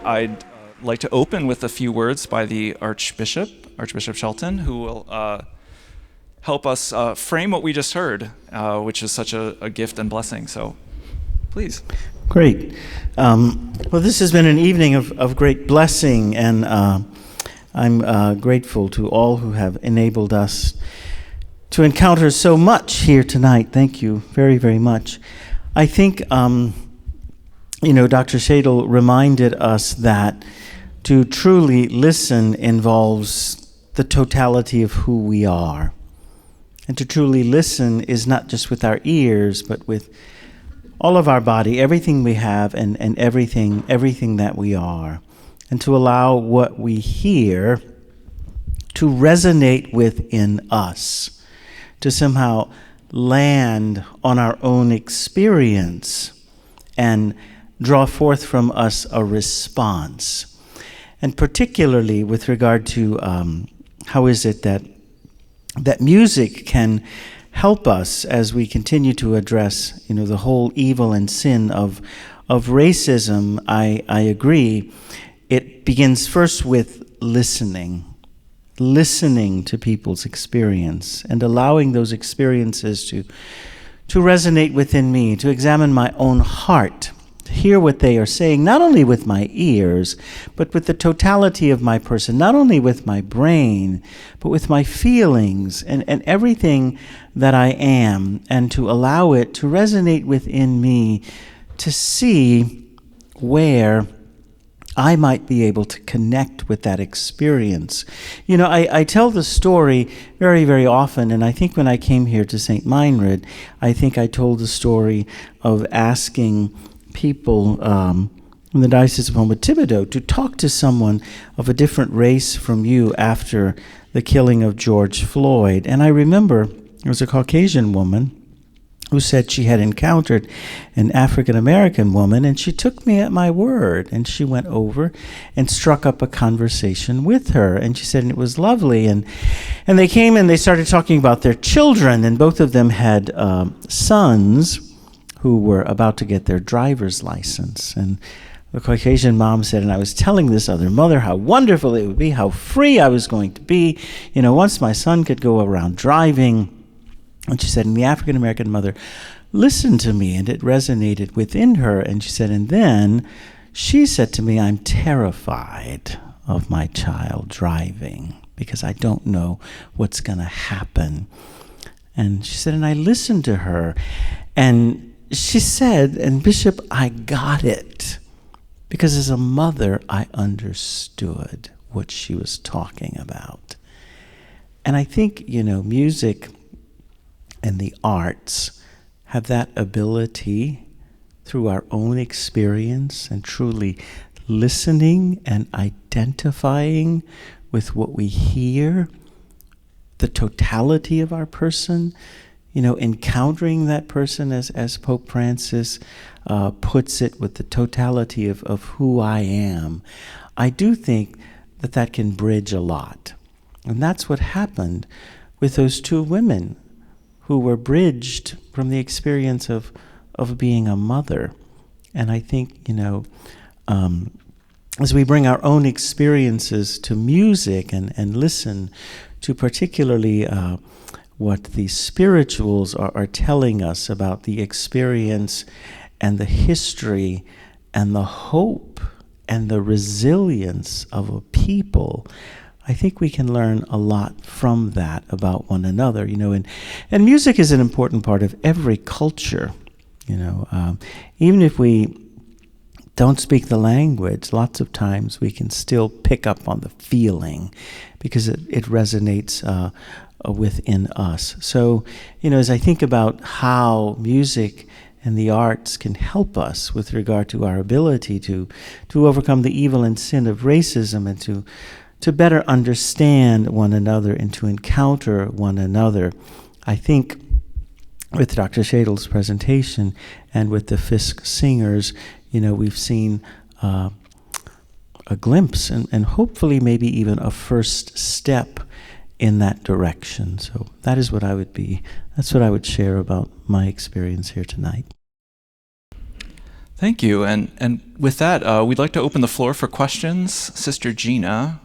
I'd like to open with a few words by the Archbishop Shelton, who will help us frame what we just heard, which is such a gift and blessing. So, please. Great. Well, this has been an evening of great blessing, and I'm grateful to all who have enabled us to encounter so much here tonight. Thank you very, very much. I think, Dr. Shadle reminded us that to truly listen involves the totality of who we are. And to truly listen is not just with our ears, but with all of our body, everything we have and everything that we are. And to allow what we hear to resonate within us, to somehow land on our own experience and draw forth from us a response. And particularly with regard to how is it that music can help us as we continue to address, the whole evil and sin of racism. I agree. It begins first with listening to people's experience and allowing those experiences to resonate within me, to examine my own heart, to hear what they are saying, not only with my ears, but with the totality of my person, not only with my brain, but with my feelings and everything that I am, and to allow it to resonate within me, to see where I might be able to connect with that experience. I tell the story very, very often, and I think when I came here to Saint Meinrad, I think I told the story of asking people in the Diocese of Thibodeau to talk to someone of a different race from you after the killing of George Floyd. And I remember there was a Caucasian woman who said she had encountered an African-American woman, and she took me at my word, and she went over and struck up a conversation with her, and she said, and it was lovely, and they came and they started talking about their children, and both of them had sons who were about to get their driver's license, and the Caucasian mom said, and I was telling this other mother how wonderful it would be, how free I was going to be, once my son could go around driving. And she said, and the African-American mother listened to me, and it resonated within her. And she said, and then she said to me, I'm terrified of my child driving because I don't know what's going to happen. And she said, and I listened to her. And she said, and Bishop, I got it. Because as a mother, I understood what she was talking about. And I think, music and the arts have that ability through our own experience and truly listening and identifying with what we hear, the totality of our person, encountering that person as Pope Francis puts it, with the totality of who I am. I do think that can bridge a lot. And that's what happened with those two women who were bridged from the experience of being a mother. And I think, as we bring our own experiences to music and listen to particularly what the spirituals are telling us about the experience and the history and the hope and the resilience of a people, I think we can learn a lot from that about one another, and music is an important part of every culture, even if we don't speak the language, lots of times we can still pick up on the feeling because it resonates within us. So, as I think about how music and the arts can help us with regard to our ability to overcome the evil and sin of racism and to better understand one another and to encounter one another. I think with Dr. Shadle's presentation and with the Fisk Singers, we've seen a glimpse and hopefully maybe even a first step in that direction. So that's what I would share about my experience here tonight. Thank you. And with that, we'd like to open the floor for questions. Sister Gina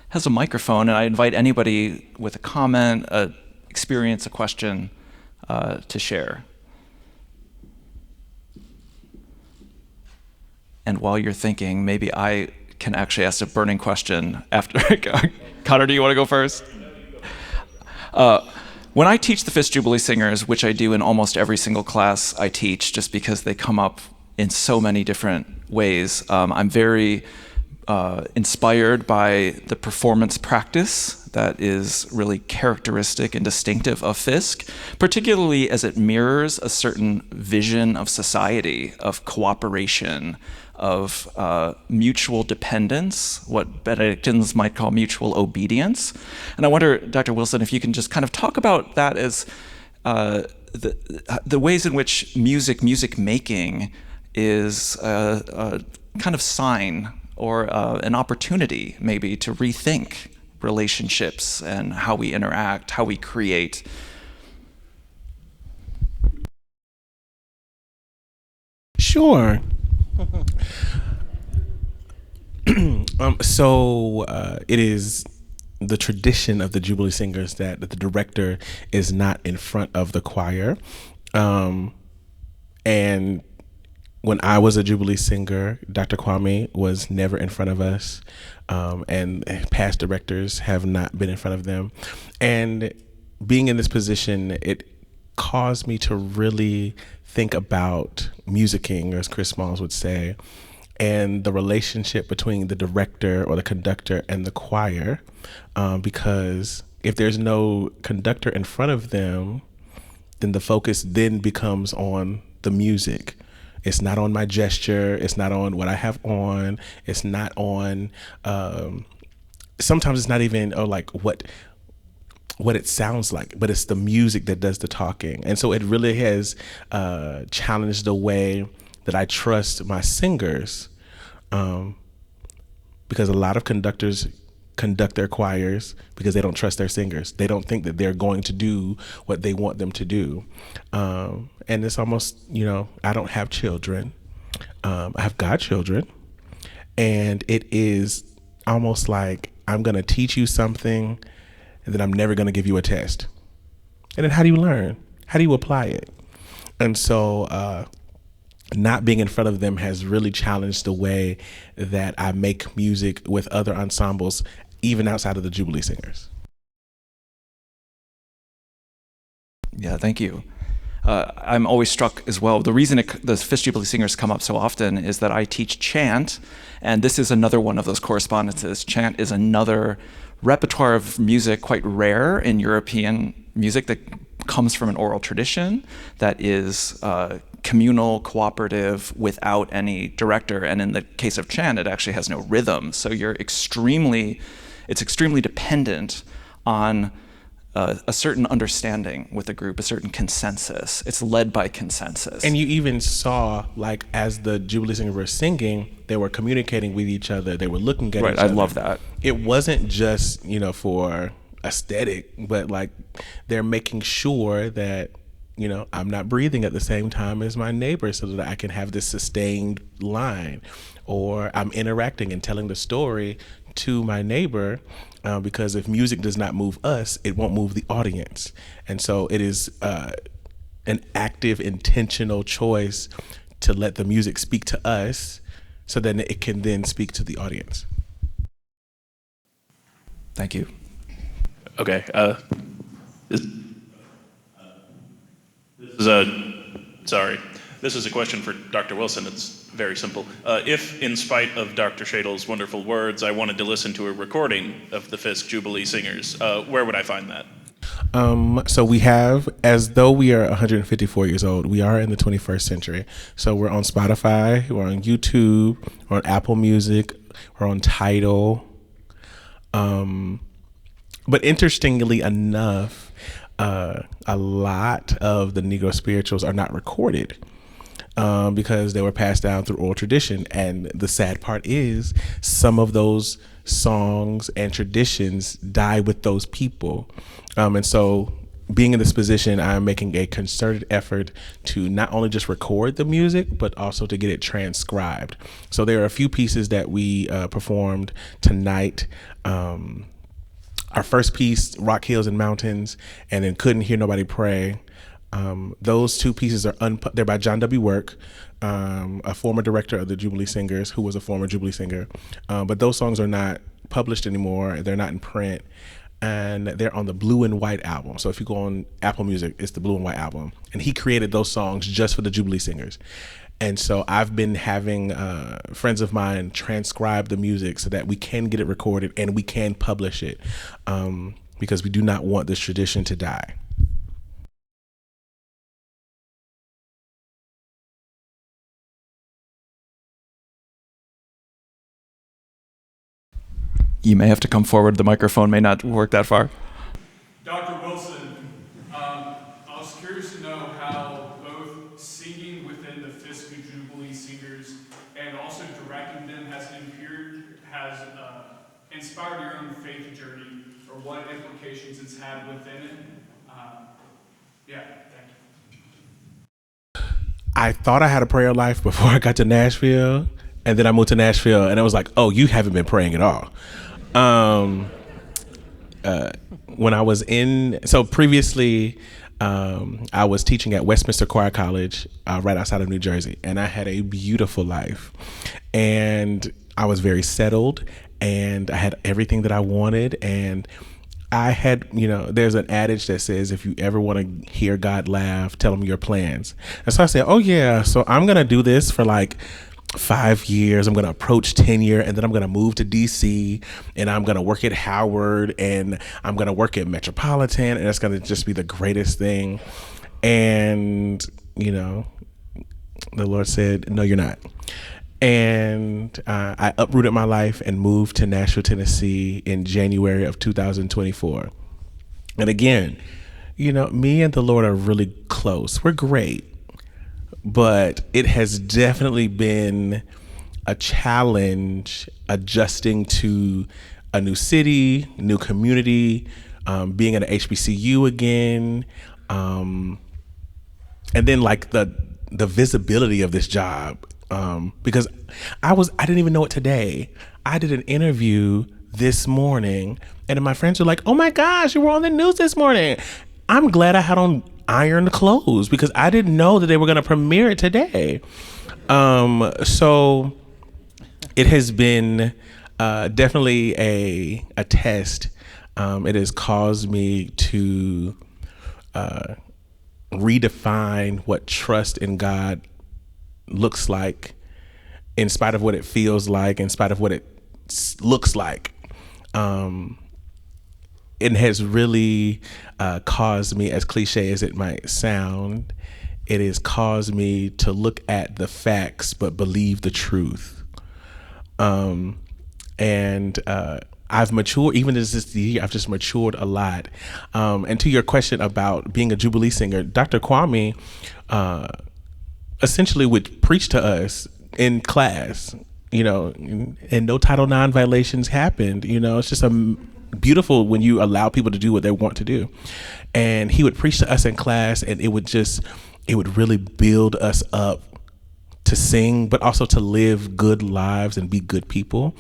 has a microphone, and I invite anybody with a comment, a experience, a question to share. And while you're thinking, maybe I can actually ask a burning question after. Connor, do you want to go first? When I teach the Fisk Jubilee Singers, which I do in almost every single class I teach, just because they come up in so many different ways, I'm very inspired by the performance practice that is really characteristic and distinctive of Fisk, particularly as it mirrors a certain vision of society, of cooperation, of mutual dependence, what Benedictines might call mutual obedience. And I wonder, Dr. Wilson, if you can just kind of talk about that as the ways in which music making is a kind of sign or an opportunity maybe to rethink relationships and how we interact, how we create. Sure. So it is the tradition of the Jubilee Singers that the director is not in front of the choir. And when I was a Jubilee singer, Dr. Kwame was never in front of us, and past directors have not been in front of them. And being in this position, it caused me to really think about musicking, as Chris Smalls would say, and the relationship between the director or the conductor and the choir, because if there's no conductor in front of them, then the focus then becomes on the music. It's not on my gesture. It's not on what I have on. It's not on, sometimes it's not even like what it sounds like, but it's the music that does the talking. And so it really has challenged the way that I trust my singers, because a lot of conductors conduct their choirs because they don't trust their singers. They don't think that they're going to do what they want them to do. And it's almost, I don't have children. I have godchildren. And it is almost like I'm going to teach you something and then I'm never going to give you a test. And then how do you learn? How do you apply it? And so not being in front of them has really challenged the way that I make music with other ensembles, even outside of the Jubilee Singers. Yeah, thank you. I'm always struck as well. The reason the Fisk Jubilee Singers come up so often is that I teach chant, and this is another one of those correspondences. Chant is another repertoire of music quite rare in European music that comes from an oral tradition that is communal, cooperative, without any director. And in the case of chant, it actually has no rhythm. So it's extremely dependent on a certain understanding with the group, a certain consensus. It's led by consensus. And you even saw, like, as the Jubilee Singers were singing, they were communicating with each other. They were looking at each other. Right, I love that. It wasn't just, for aesthetic, but like they're making sure that, I'm not breathing at the same time as my neighbor so that I can have this sustained line, or I'm interacting and telling the story to my neighbor, because if music does not move us, it won't move the audience. And so it is an active, intentional choice to let the music speak to us so that it can then speak to the audience. Thank you. Okay. This is a question for Dr. Wilson. It's very simple. If, in spite of Dr. Shadle's wonderful words, I wanted to listen to a recording of the Fisk Jubilee Singers, where would I find that? So we have, as though we are 154 years old, we are in the 21st century. So we're on Spotify, we're on YouTube, we're on Apple Music, we're on Tidal. But interestingly enough, a lot of the Negro spirituals are not recorded because they were passed down through oral tradition. And the sad part is some of those songs and traditions die with those people. And so, being in this position, I'm making a concerted effort to not only just record the music, but also to get it transcribed. So there are a few pieces that we performed tonight. Our first piece, Rock Hills and Mountains, and then Couldn't Hear Nobody Pray. Those two pieces are they're by John W. Work, a former director of the Jubilee Singers, who was a former Jubilee singer. But those songs are not published anymore. They're not in print. And they're on the Blue and White album. So if you go on Apple Music, it's the Blue and White album. And he created those songs just for the Jubilee Singers. And so I've been having friends of mine transcribe the music so that we can get it recorded and we can publish it, because we do not want this tradition to die. You may have to come forward. The microphone may not work that far. Dr. Wilson, I was curious to know how both singing within the Fisk Jubilee Singers and also directing them has inspired your own faith journey, or what implications it's had within it. Thank you. I thought I had a prayer life before I got to Nashville, and then I moved to Nashville, and I was like, oh, you haven't been praying at all. When I was previously, I was teaching at Westminster Choir College, right outside of New Jersey, and I had a beautiful life, and I was very settled, and I had everything that I wanted, and I had, there's an adage that says, if you ever want to hear God laugh, tell him your plans. And so I said, oh yeah, so I'm going to do this for like 5 years. I'm going to approach tenure, and then I'm going to move to DC, and I'm going to work at Howard, and I'm going to work at Metropolitan, and it's going to just be the greatest thing. And, the Lord said, no, you're not. And I uprooted my life and moved to Nashville, Tennessee in January of 2024. And again, me and the Lord are really close. We're great. But it has definitely been a challenge adjusting to a new city, new community, being at an HBCU again, and then like the visibility of this job, because I didn't even know it today. I did an interview this morning, and my friends were like, "Oh my gosh, you were on the news this morning." I'm glad I had on ironed clothes because I didn't know that they were going to premiere it today. So it has been definitely a test. It has caused me to redefine what trust in God looks like, in spite of what it feels like, in spite of what it looks like. It has really caused me, as cliche as it might sound, it has caused me to look at the facts but believe the truth. And I've matured, even as this year, I've just matured a lot. And to your question about being a Jubilee singer, Dr. Kwame essentially would preach to us in class, and no Title IX violations happened. It's just beautiful when you allow people to do what they want to do. And he would preach to us in class, and it would really build us up to sing, but also to live good lives and be good people.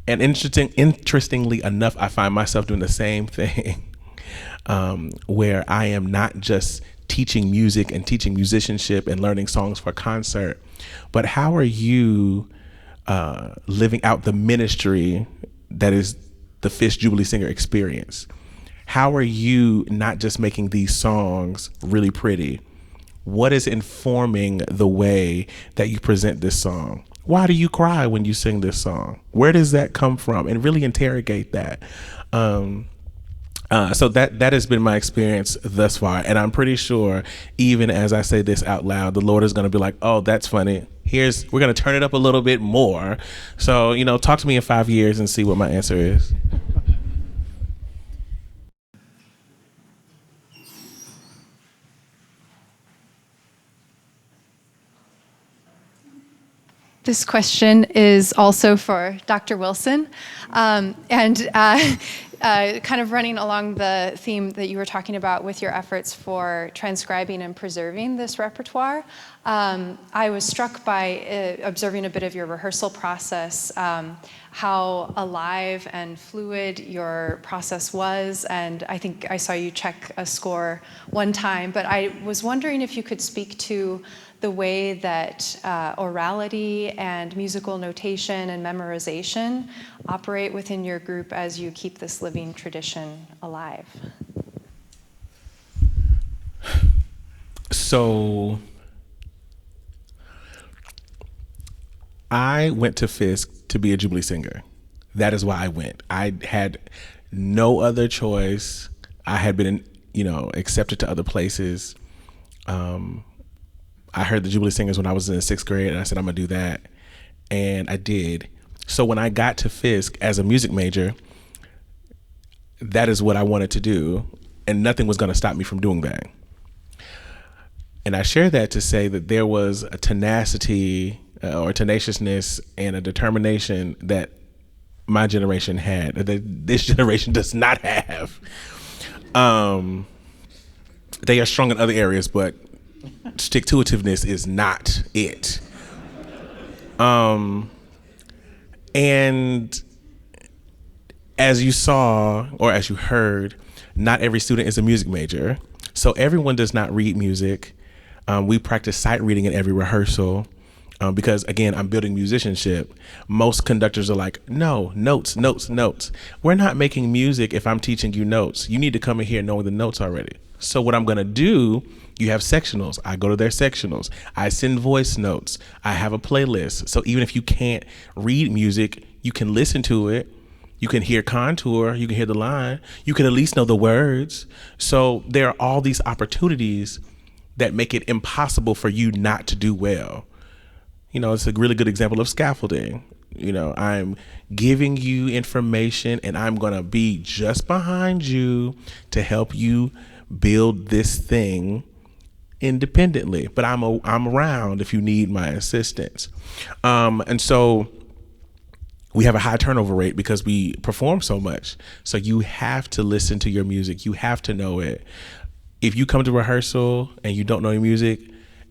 And interestingly enough, I find myself doing the same thing, where I am not just teaching music and teaching musicianship and learning songs for concert, but how are you living out the ministry that is the Fisk Jubilee Singer experience? How are you not just making these songs really pretty? What is informing the way that you present this song? Why do you cry when you sing this song? Where does that come from? And really interrogate that. So that has been my experience thus far. And I'm pretty sure, even as I say this out loud, the Lord is going to be like, oh, that's funny. We're going to turn it up a little bit more. So, talk to me in 5 years and see what my answer is. This question is also for Dr. Wilson. kind of running along the theme that you were talking about with your efforts for transcribing and preserving this repertoire, I was struck by observing a bit of your rehearsal process, how alive and fluid your process was, and I think I saw you check a score one time, but I was wondering if you could speak to the way that orality and musical notation and memorization operate within your group as you keep this living tradition alive. So I went to Fisk to be a Jubilee singer. That is why I went. I had no other choice. I had been, accepted to other places. I heard the Jubilee Singers when I was in the 6th grade, and I said, I'm gonna do that. And I did. So when I got to Fisk as a music major, that is what I wanted to do, and nothing was gonna stop me from doing that. And I share that to say that there was a tenacity or tenaciousness and a determination that my generation had, that this generation does not have. They are strong in other areas, but stick-to-itiveness is not it. And as you saw, or as you heard, not every student is a music major. So everyone does not read music. We practice sight reading in every rehearsal because, again, I'm building musicianship. Most conductors are like, no, notes, notes, notes. We're not making music if I'm teaching you notes. You need to come in here knowing the notes already. So what I'm going to do, you have sectionals. I go to their sectionals. I send voice notes. I have a playlist. So even if you can't read music, you can listen to it. You can hear contour. You can hear the line. You can at least know the words. So there are all these opportunities that make it impossible for you not to do well. It's a really good example of scaffolding. I'm giving you information and I'm going to be just behind you to help you build this thing independently, but I'm around if you need my assistance. And so we have a high turnover rate because we perform so much. So you have to listen to your music. You have to know it. If you come to rehearsal and you don't know your music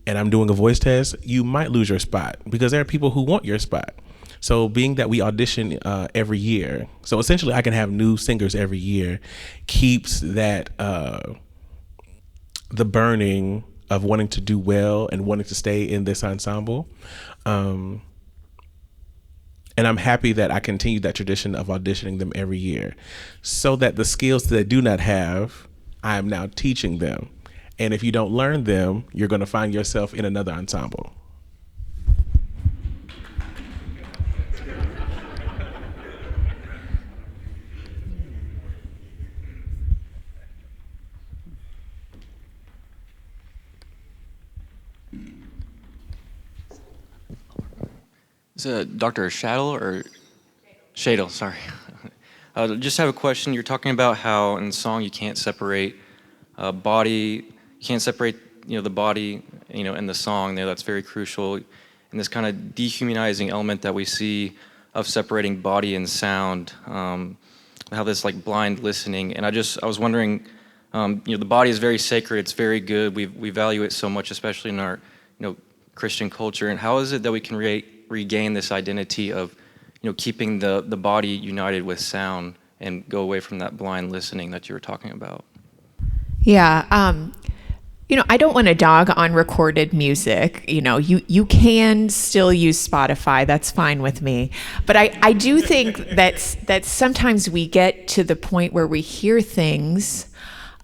and I'm doing a voice test, you might lose your spot because there are people who want your spot. So being that we audition every year, so essentially I can have new singers every year, keeps that the burning of wanting to do well and wanting to stay in this ensemble. And I'm happy that I continue that tradition of auditioning them every year so that the skills that they do not have, I am now teaching them. And if you don't learn them, you're going to find yourself in another ensemble. Is it Dr. Shadle or Shadle? Sorry. Just have a question. You're talking about how in the song you can't separate body. You can't separate the body in the song there. That's very crucial. And this kind of dehumanizing element that we see of separating body and sound. How this like blind listening. And I was wondering, the body is very sacred. It's very good. We value it so much, especially in our Christian culture. And how is it that we can regain this identity of keeping the body united with sound and go away from that blind listening that you were talking about? Yeah, I don't want to dog on recorded music. You can still use Spotify. That's fine with me. But I do think that sometimes we get to the point where we hear things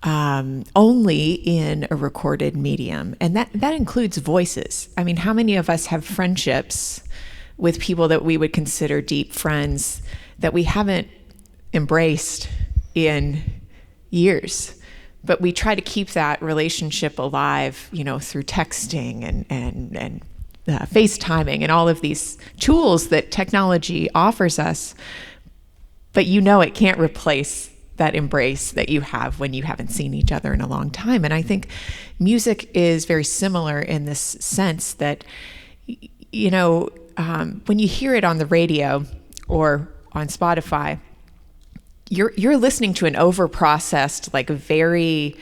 only in a recorded medium. And that includes voices. I mean, how many of us have friendships with people that we would consider deep friends that we haven't embraced in years? But we try to keep that relationship alive, through texting and FaceTiming and all of these tools that technology offers us. But it can't replace that embrace that you have when you haven't seen each other in a long time. And I think music is very similar in this sense that, when you hear it on the radio or on Spotify, you're listening to an over-processed, like very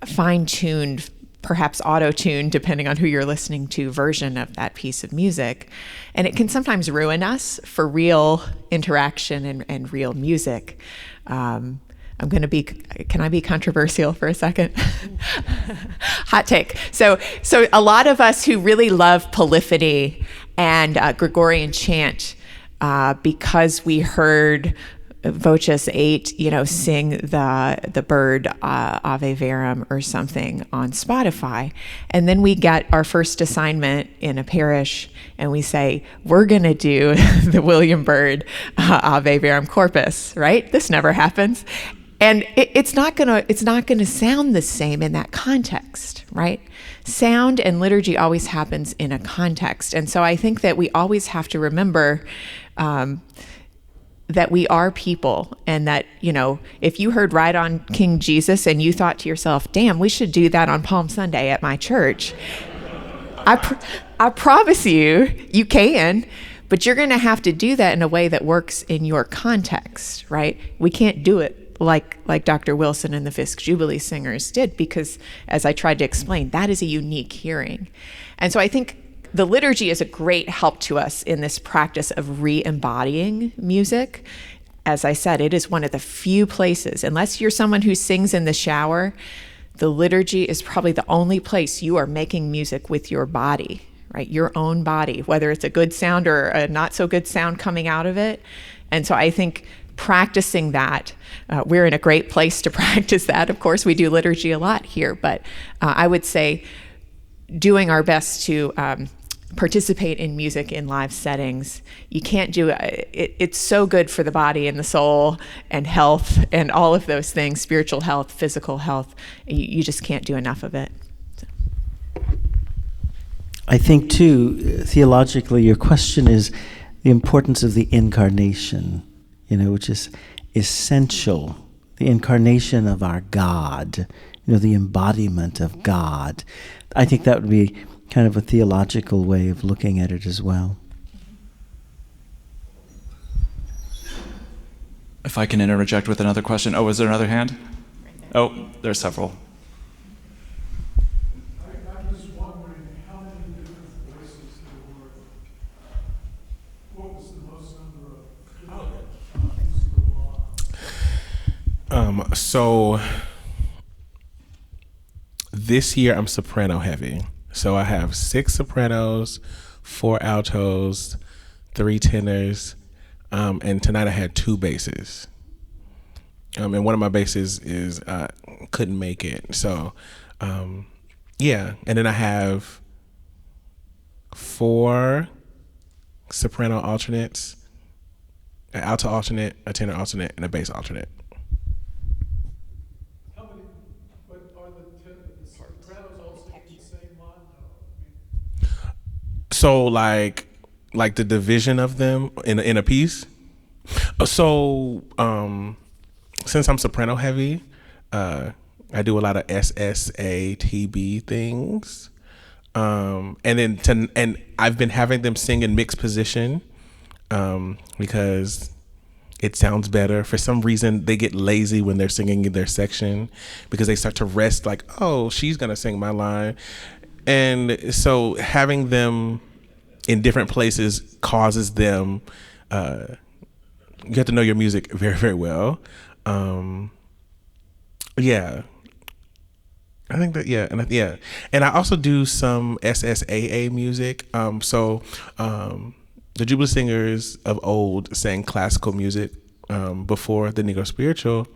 fine-tuned, perhaps auto-tuned, depending on who you're listening to, version of that piece of music. And it can sometimes ruin us for real interaction and real music. Can I be controversial for a second? Hot take. So a lot of us who really love polyphony and Gregorian chant, because we heard Voces 8, sing the bird Ave Verum or something on Spotify. And then we get our first assignment in a parish and we say, we're going to do the William Byrd Ave Verum Corpus, right? This never happens. And it's not gonna sound the same in that context, right? Sound and liturgy always happens in a context. And so I think that we always have to remember that we are people, and that, if you heard Ride on King Jesus and you thought to yourself, damn, we should do that on Palm Sunday at my church. I promise you can, but you're gonna have to do that in a way that works in your context, right? We can't do it like Dr. Wilson and the Fisk Jubilee Singers did, because as I tried to explain, that is a unique hearing. And so I think the liturgy is a great help to us in this practice of re-embodying music. As I said, it is one of the few places, unless you're someone who sings in the shower, the liturgy is probably the only place you are making music with your body, right? Your own body, whether it's a good sound or a not so good sound coming out of it. And so I think practicing that, we're in a great place to practice that. Of course, we do liturgy a lot here, but I would say doing our best to participate in music in live settings. You can't do it. It's so good for the body and the soul and health and all of those things, spiritual health, physical health. You just can't do enough of it. So. I think, too, theologically, your question is the importance of the incarnation, which is essential. The incarnation of our God, the embodiment of God. I think that would be kind of a theological way of looking at it as well. If I can interject with another question. Oh, is there another hand? Right there. Oh, there's several. I'm just wondering how many different voices there were. What was the most number of So this year I'm soprano heavy. So I have 6 sopranos, 4 altos, 3 tenors, and tonight I had 2 basses. And one of my basses is couldn't make it. So yeah, and then I have 4 soprano alternates, an alto alternate, a tenor alternate, and a bass alternate. So like the division of them in a piece. So since I'm soprano heavy, I do a lot of SSATB things, and I've been having them sing in mixed position because it sounds better. For some reason, they get lazy when they're singing in their section because they start to rest. Like, oh, she's gonna sing my line, and so having them in different places causes them, you have to know your music very, very well. Yeah. I think that, yeah. And I also do some SSAA music. So the Jubilee Singers of old sang classical music before the Negro Spiritual.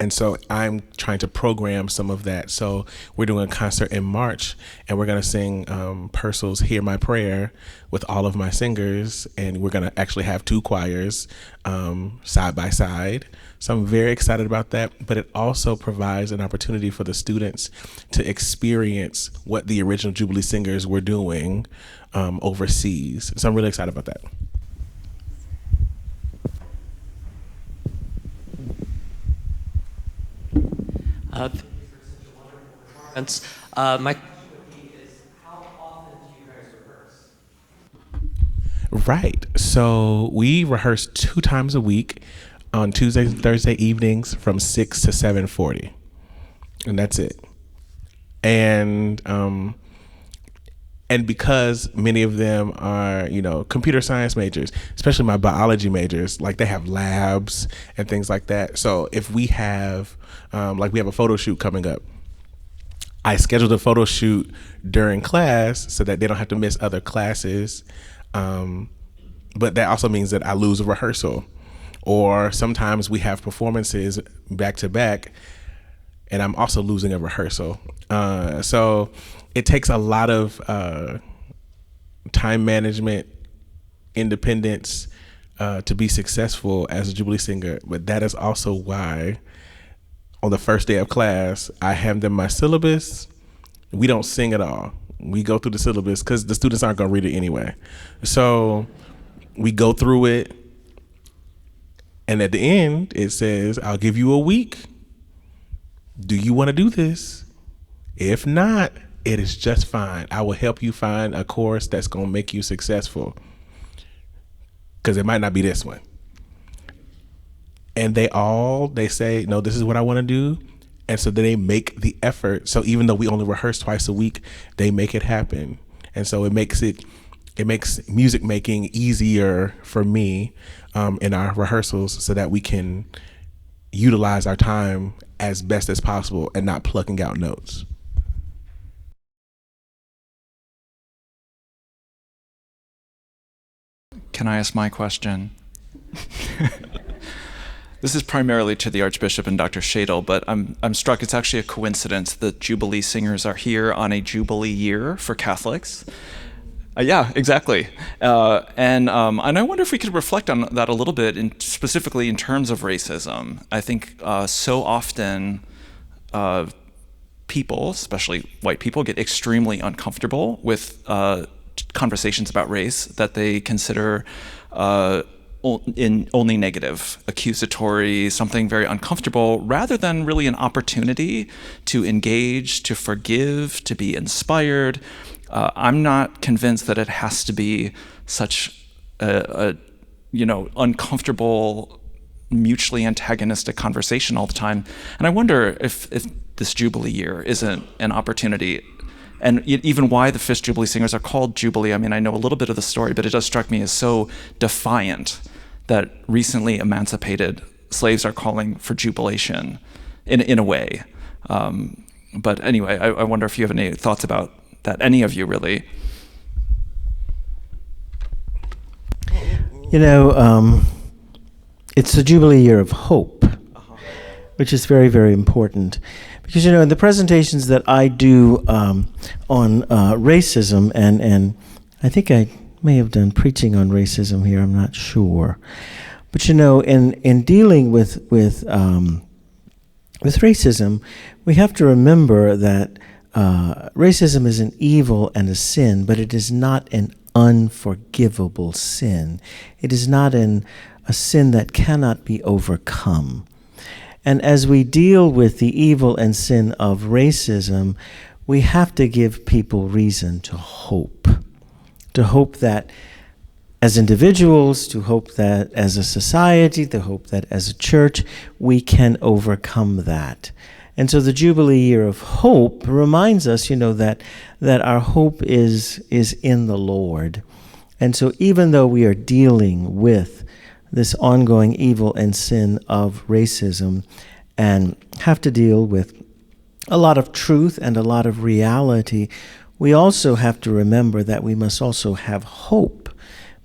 And so I'm trying to program some of that. So we're doing a concert in March, and we're going to sing Purcell's Hear My Prayer with all of my singers. And we're going to actually have 2 choirs side by side. So I'm very excited about that. But it also provides an opportunity for the students to experience what the original Jubilee Singers were doing overseas. So I'm really excited about that. My question would be is, how often do you guys rehearse? Right. So we rehearse 2 times a week. on Tuesday and Thursday evenings from 6 to 7:40, and that's it. And because many of them are, computer science majors, especially my biology majors, like they have labs and things like that. So if we have, we have a photo shoot coming up, I scheduled a photo shoot during class so that they don't have to miss other classes. But that also means that I lose a rehearsal. Or sometimes we have performances back to back and I'm also losing a rehearsal. So it takes a lot of time management, independence to be successful as a Jubilee singer. But that is also why on the first day of class, I hand them my syllabus. We don't sing at all. We go through the syllabus because the students aren't going to read it anyway. So we go through it. And at the end, it says, I'll give you a week. Do you want to do this? If not, it is just fine. I will help you find a course that's going to make you successful. Because it might not be this one. And they say, no, this is what I want to do. And so they make the effort. So even though we only rehearse twice a week, they make it happen. And so it makes music making easier for me in our rehearsals so that we can utilize our time as best as possible and not plucking out notes. Can I ask my question? This is primarily to the Archbishop and Dr. Shadle, but I'm struck it's actually a coincidence that Jubilee Singers are here on a Jubilee Year for Catholics. Yeah, exactly. And I wonder if we could reflect on that a little bit, specifically in terms of racism. I think so often people, especially white people, get extremely uncomfortable with conversations about race that they consider only negative, accusatory, something very uncomfortable, rather than really an opportunity to engage, to forgive, to be inspired. I'm not convinced that it has to be such a uncomfortable, mutually antagonistic conversation all the time. And I wonder if this Jubilee Year isn't an opportunity, and even why the Fisk Jubilee Singers are called Jubilee. I mean, I know a little bit of the story, but it does strike me as so defiant that recently emancipated slaves are calling for jubilation in a way. But anyway, I wonder if you have any thoughts about that, any of you really. It's the Jubilee Year of Hope, which is very, very important. Because, in the presentations that I do on racism, and I think I may have done preaching on racism here, I'm not sure. But, in dealing with racism, we have to remember that racism is an evil and a sin, but it is not an unforgivable sin. It is not a sin that cannot be overcome. And as we deal with the evil and sin of racism, we have to give people reason to hope that as individuals, to hope that as a society, to hope that as a church, we can overcome that. And so the Jubilee Year of Hope reminds us, that our hope is in the Lord. And so even though we are dealing with this ongoing evil and sin of racism and have to deal with a lot of truth and a lot of reality, we also have to remember that we must also have hope.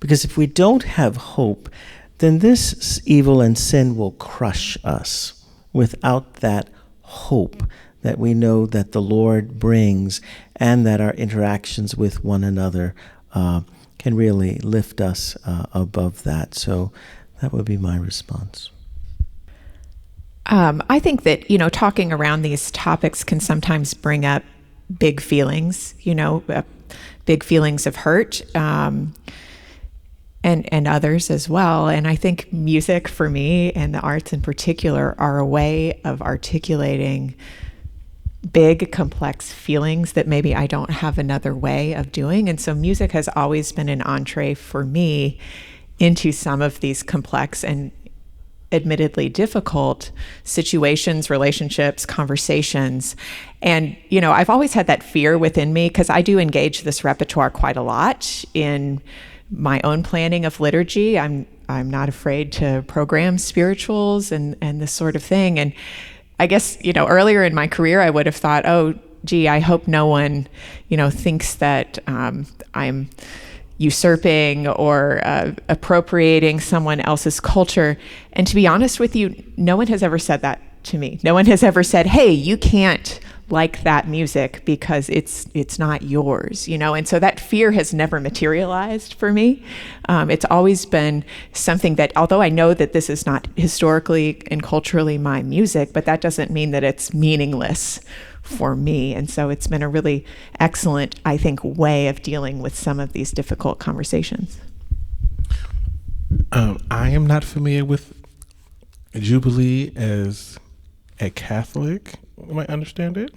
Because if we don't have hope, then this evil and sin will crush us. Without that hope that we know that the Lord brings and that our interactions with one another can really lift us above that. So that would be my response. I think that, talking around these topics can sometimes bring up big feelings, big feelings of hurt, and others as well. And I think music for me, and the arts in particular, are a way of articulating big, complex feelings that maybe I don't have another way of doing. And so music has always been an entree for me into some of these complex and admittedly difficult situations, relationships, conversations. And, I've always had that fear within me because I do engage this repertoire quite a lot in my own planning of liturgy. I'm not afraid to program spirituals and this sort of thing. And I guess, earlier in my career, I would have thought, oh, gee, I hope no one, thinks that I'm usurping or appropriating someone else's culture. And to be honest with you, no one has ever said that to me. No one has ever said, hey, you can't like that music because it's not yours, and so that fear has never materialized for me. It's always been something that, although I know that this is not historically and culturally my music, but that doesn't mean that it's meaningless for me. And so it's been a really excellent, I think, way of dealing with some of these difficult conversations. I am not familiar with Jubilee as a Catholic. You might understand it.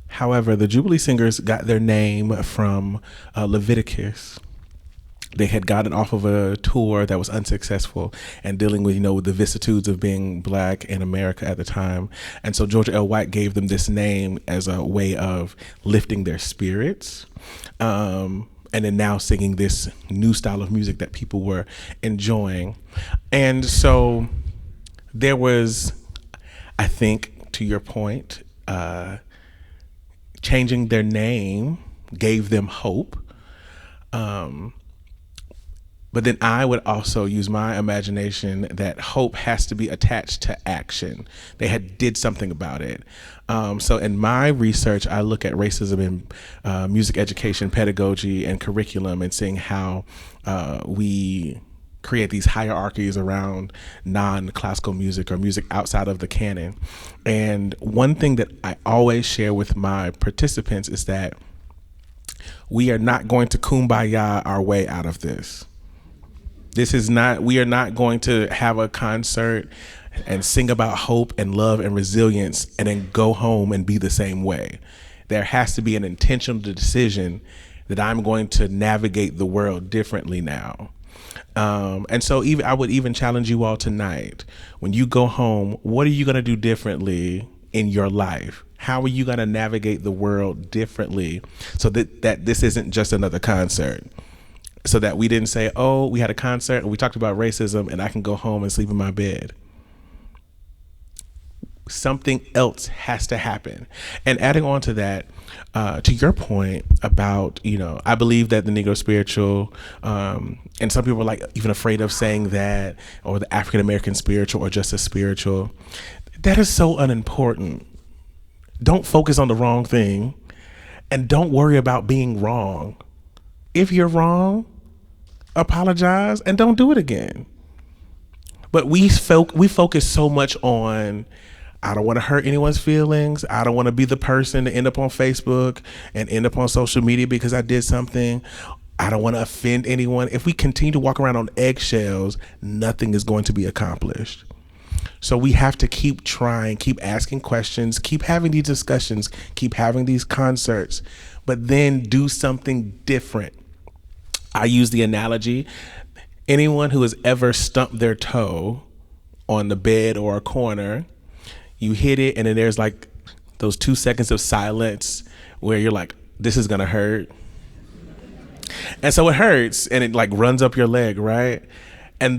However, the Jubilee Singers got their name from Leviticus. They had gotten off of a tour that was unsuccessful and dealing with, with the vicissitudes of being Black in America at the time. And so Georgia L. White gave them this name as a way of lifting their spirits. And then now singing this new style of music that people were enjoying. And so there was, I think, to your point, changing their name gave them hope. But then I would also use my imagination that hope has to be attached to action. They had did something about it. So in my research, I look at racism in music education, pedagogy, and curriculum, and seeing how we create these hierarchies around non-classical music or music outside of the canon. And one thing that I always share with my participants is that we are not going to kumbaya our way out of this. We are not going to have a concert and sing about hope and love and resilience and then go home and be the same way. There has to be an intentional decision that I'm going to navigate the world differently now. And so I would even challenge you all tonight, when you go home, what are you going to do differently in your life? How are you going to navigate the world differently so that this isn't just another concert? So that we didn't say, oh, we had a concert and we talked about racism and I can go home and sleep in my bed. Something else has to happen. And adding on to that, to your point about, I believe that the Negro spiritual, and some people are like even afraid of saying that, or the African American spiritual, or just a spiritual. That is so unimportant. Don't focus on the wrong thing, and don't worry about being wrong. If you're wrong, apologize and don't do it again. But we focus so much on, I don't want to hurt anyone's feelings. I don't want to be the person to end up on Facebook and end up on social media because I did something. I don't want to offend anyone. If we continue to walk around on eggshells, nothing is going to be accomplished. So we have to keep trying, keep asking questions, keep having these discussions, keep having these concerts, but then do something different. I use the analogy, anyone who has ever stumped their toe on the bed or a corner, you hit it and then there's like those 2 seconds of silence where you're like, this is gonna hurt. And so it hurts and it like runs up your leg, right? And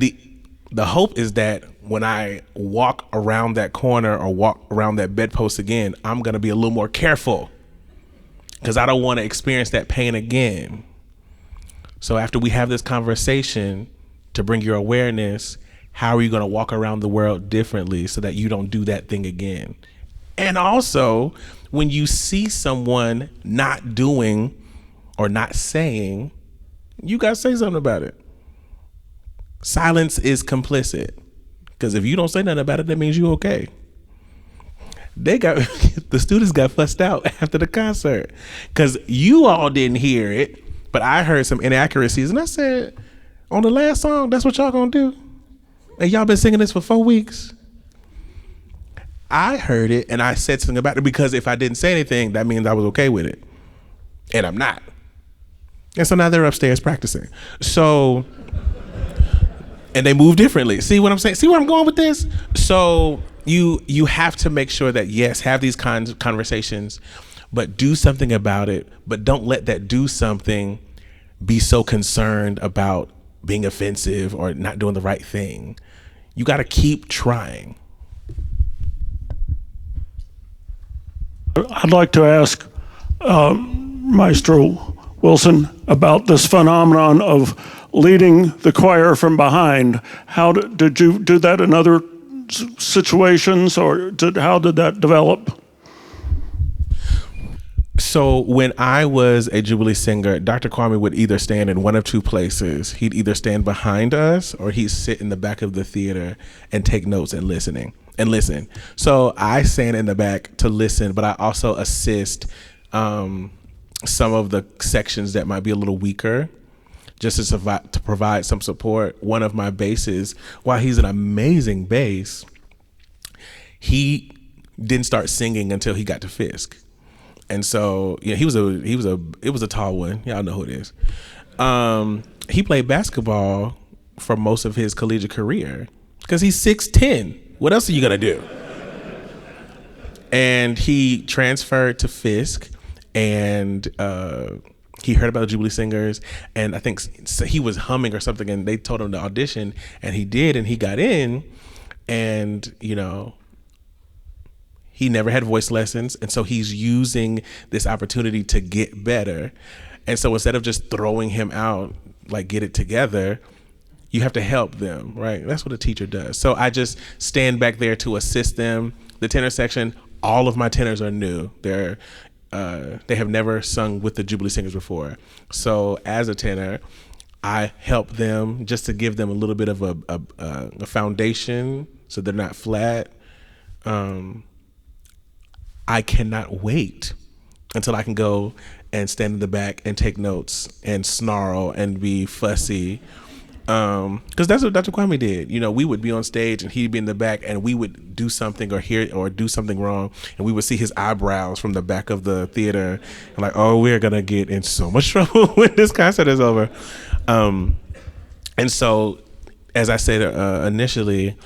the hope is that when I walk around that corner or walk around that bedpost again, I'm gonna be a little more careful because I don't wanna experience that pain again. So after we have this conversation to bring your awareness, how are you going to walk around the world differently so that you don't do that thing again? And also, when you see someone not doing or not saying, you got to say something about it. Silence is complicit, because if you don't say nothing about it, that means you're okay. The students got fussed out after the concert because you all didn't hear it. But I heard some inaccuracies, and I said, on the last song, that's what y'all gonna do? And y'all been singing this for 4 weeks? I heard it, and I said something about it, because if I didn't say anything, that means I was okay with it. And I'm not. And so now they're upstairs practicing. So and they move differently. See what I'm saying? See where I'm going with this? So you have to make sure that, yes, have these kinds of conversations, but do something about it. But don't let that do something be so concerned about being offensive or not doing the right thing. You got to keep trying. I'd like to ask Maestro Wilson about this phenomenon of leading the choir from behind. How did you do that in other situations, or how did that develop? So when I was a Jubilee singer, Dr. Kwame would either stand in one of two places. He'd either stand behind us or he'd sit in the back of the theater and take notes and listen. So I stand in the back to listen, but I also assist some of the sections that might be a little weaker, just to provide some support. One of my basses, while he's an amazing bass, he didn't start singing until he got to Fisk. And so, yeah, it was a tall one. Y'all know who it is. He played basketball for most of his collegiate career because he's 6'10". What else are you gonna do? And he transferred to Fisk, and he heard about the Jubilee Singers, and I think he was humming or something, and they told him to audition, and he did, and he got in, and he never had voice lessons, and so he's using this opportunity to get better. And so instead of just throwing him out, like, get it together, you have to help them, right? That's what a teacher does. So I just stand back there to assist them. The tenor section, all of my tenors are new. They have never sung with the Jubilee Singers before. So as a tenor, I help them just to give them a little bit of a foundation so they're not flat. I cannot wait until I can go and stand in the back and take notes and snarl and be fussy. Because that's what Dr. Kwame did. We would be on stage and he'd be in the back, and we would do something or do something wrong, and we would see his eyebrows from the back of the theater, and like, oh, we're gonna get in so much trouble when this concert is over. And so, as I said initially,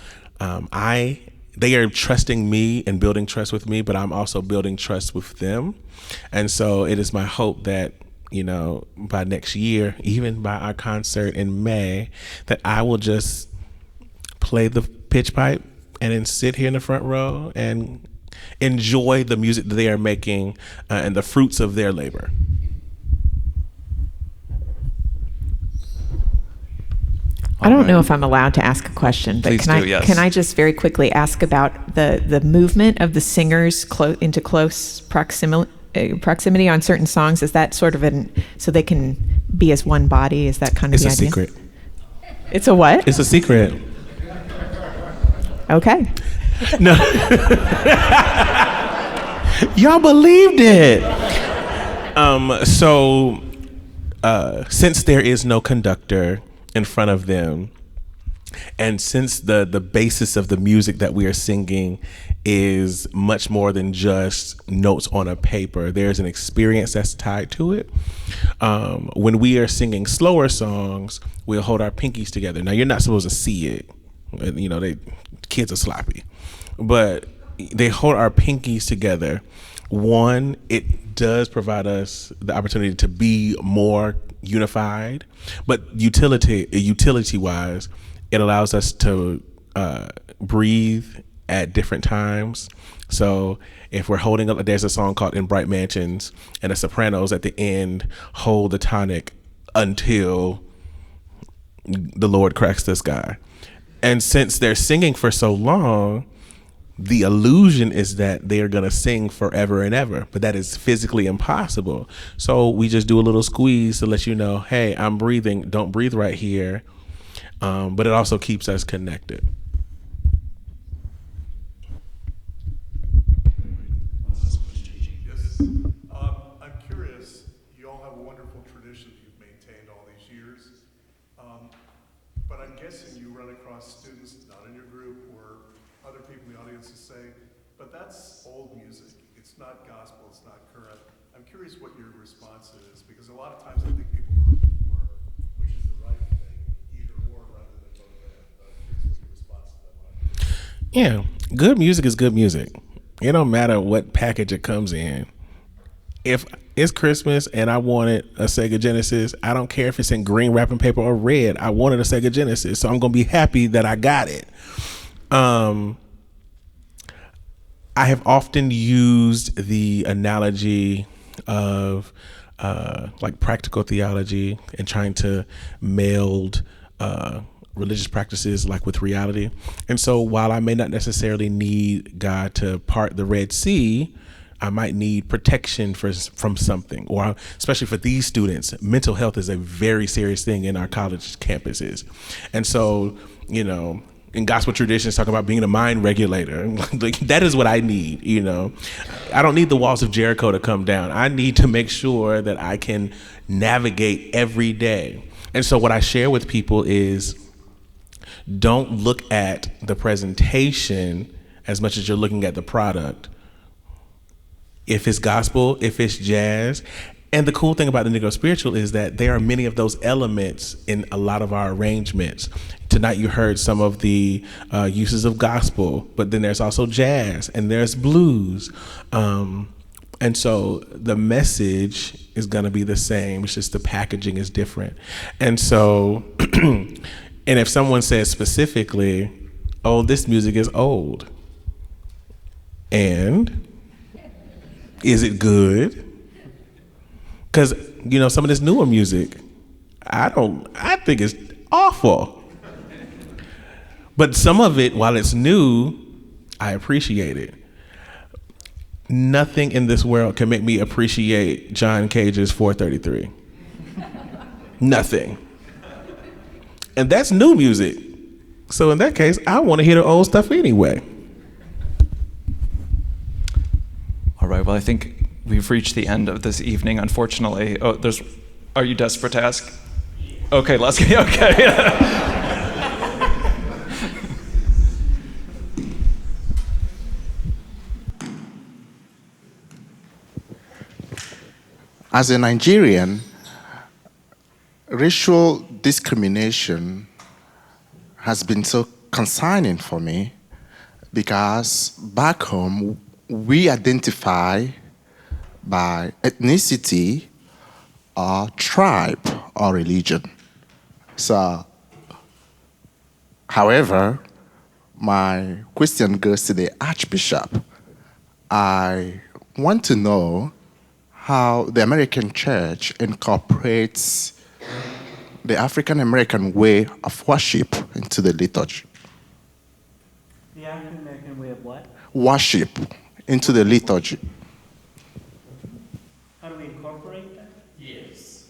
they are trusting me and building trust with me, but I'm also building trust with them. And so it is my hope that, by next year, even by our concert in May, that I will just play the pitch pipe and then sit here in the front row and enjoy the music that they are making and the fruits of their labor. I don't know if I'm allowed to ask a question, but can I just very quickly ask about the movement of the singers into close proximity on certain songs? Is that sort of so they can be as one body? Is that kind of the idea? It's a secret. It's a what? It's a secret. Okay. No. Y'all believed it. So since there is no conductor in front of them, and since the basis of the music that we are singing is much more than just notes on a paper, there's an experience that's tied to it. When we are singing slower songs, we'll hold our pinkies together. Now, you're not supposed to see it. Kids are sloppy. But they hold our pinkies together. One, it does provide us the opportunity to be more unified, but utility-wise, it allows us to breathe at different times. So if we're holding up, there's a song called In Bright Mansions, and the sopranos at the end hold the tonic until the Lord cracks the sky. And since they're singing for so long, the illusion is that they're going to sing forever and ever, but that is physically impossible. So we just do a little squeeze to let you know, hey, I'm breathing. Don't breathe right here. But it also keeps us connected. Yes. I'm curious, you all have a wonderful tradition that you've maintained all these years. But I'm guessing you run across students, not in your group, or other people in the audience who say, but that's old music. It's not gospel, it's not current. I'm curious what your response is, because a lot of times I think people are looking for which is the right thing, either or rather than both. Yeah, good music is good music. It don't matter what package it comes in. If it's Christmas and I wanted a Sega Genesis, I don't care if it's in green wrapping paper or red. I wanted a Sega Genesis, so I'm gonna be happy that I got it. I have often used the analogy of like practical theology and trying to meld religious practices like with reality. And so while I may not necessarily need God to part the Red Sea, I might need protection from something, or especially for these students, mental health is a very serious thing in our college campuses. And so, you know, in gospel traditions, talk about being a mind regulator. Like, that is what I need, you know. I don't need the walls of Jericho to come down. I need to make sure that I can navigate every day. And so what I share with people is, don't look at the presentation as much as you're looking at the product. If it's gospel, if it's jazz. And the cool thing about the Negro Spiritual is that there are many of those elements in a lot of our arrangements. Tonight you heard some of the uses of gospel, but then there's also jazz and there's blues. And so the message is gonna be the same, it's just the packaging is different. And so, and if someone says specifically, oh, this music is old, and is it good? Because, you know, some of this newer music, I think it's awful. But some of it, while it's new, I appreciate it. Nothing in this world can make me appreciate John Cage's 433. Nothing. And that's new music. So in that case, I want to hear the old stuff anyway. All right, well, I think we've reached the end of this evening, unfortunately. Oh, are you desperate to ask? Okay, let's go. Okay. As a Nigerian, racial discrimination has been so concerning for me because back home, we identify by ethnicity or tribe or religion. So, however, my question goes to the Archbishop. I want to know how the American Church incorporates the African American way of worship into the liturgy. The African American way of what? Worship into the liturgy. How do we incorporate that? Yes.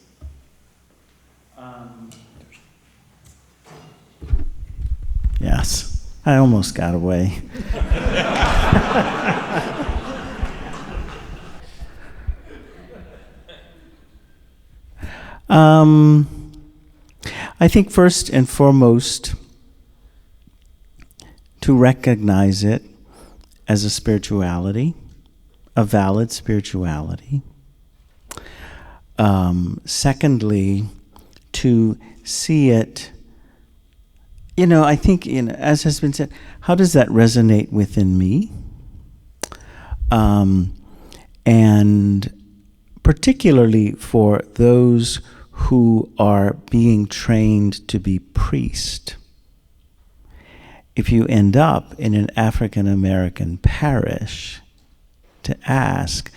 Yes, I almost got away. I think first and foremost, to recognize it as a spirituality, a valid spirituality. Secondly, to see it, I think, as has been said, how does that resonate within me? And particularly for those who are being trained to be priest. If you end up in an African American parish, to ask,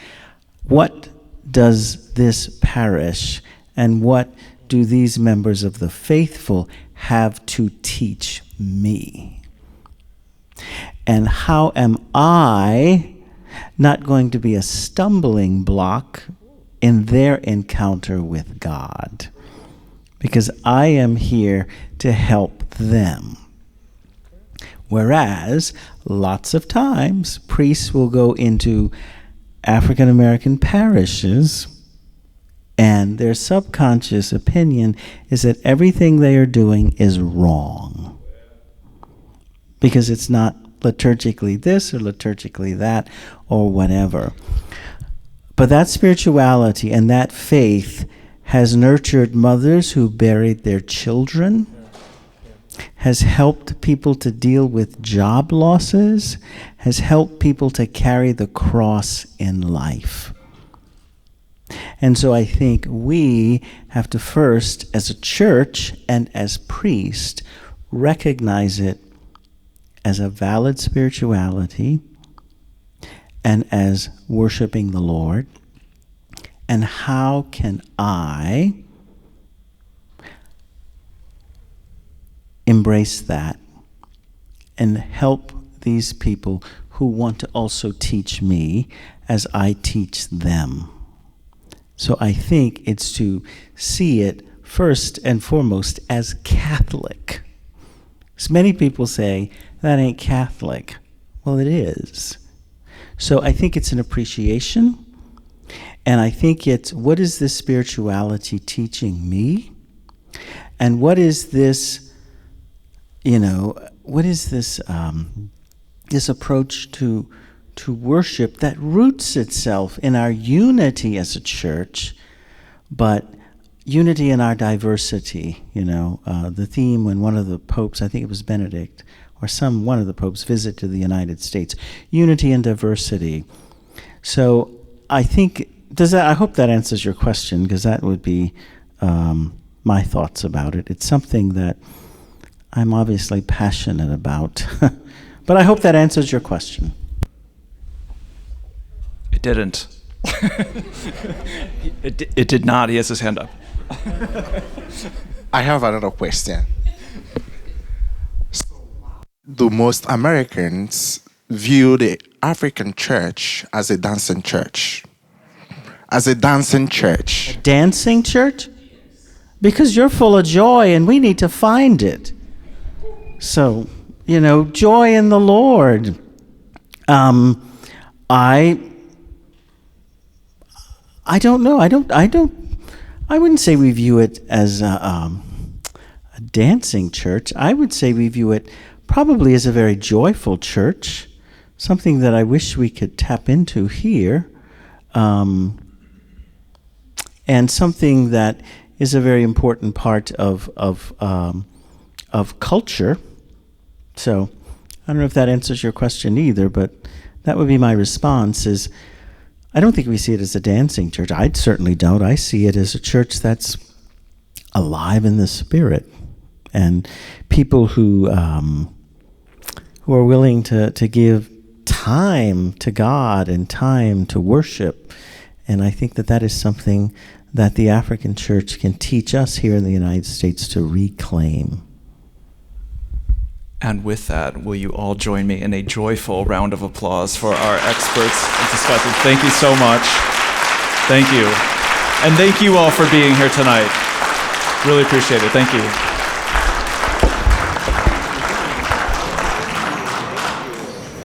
what does this parish and what do these members of the faithful have to teach me? And how am I not going to be a stumbling block in their encounter with God? Because I am here to help them. Whereas, lots of times, priests will go into African American parishes and their subconscious opinion is that everything they are doing is wrong. Because it's not liturgically this or liturgically that or whatever. But that spirituality and that faith has nurtured mothers who buried their children, has helped people to deal with job losses, has helped people to carry the cross in life. And so I think we have to first, as a church and as priest, recognize it as a valid spirituality and as worshiping the Lord. And how can I embrace that and help these people who want to also teach me as I teach them? So I think it's to see it first and foremost as Catholic. As many people say, that ain't Catholic. Well, it is. So I think it's an appreciation, and I think it's, what is this spirituality teaching me? And what is this, what is this, this approach to worship that roots itself in our unity as a church, but unity in our diversity. The theme when one of the popes, I think it was Benedict, or one of the popes visited the United States, unity and diversity. So I think, I hope that answers your question, because that would be my thoughts about it. It's something that I'm obviously passionate about, but I hope that answers your question. It didn't. It did not. He has his hand up. I have another question. Do most Americans view the African church as a dancing church? As a dancing church? Dancing church? Because you're full of joy and we need to find it. So, joy in the Lord. I don't know. I wouldn't say we view it as a dancing church. I would say we view it probably as a very joyful church, something that I wish we could tap into here, and something that is a very important part of culture. So I don't know if that answers your question either, but that would be my response is, I don't think we see it as a dancing church. I certainly don't. I see it as a church that's alive in the Spirit, and people who are willing to give time to God and time to worship. And I think that is something that the African church can teach us here in the United States to reclaim. And with that, will you all join me in a joyful round of applause for our experts and discussants? Thank you so much. Thank you. And thank you all for being here tonight. Really appreciate it. Thank you.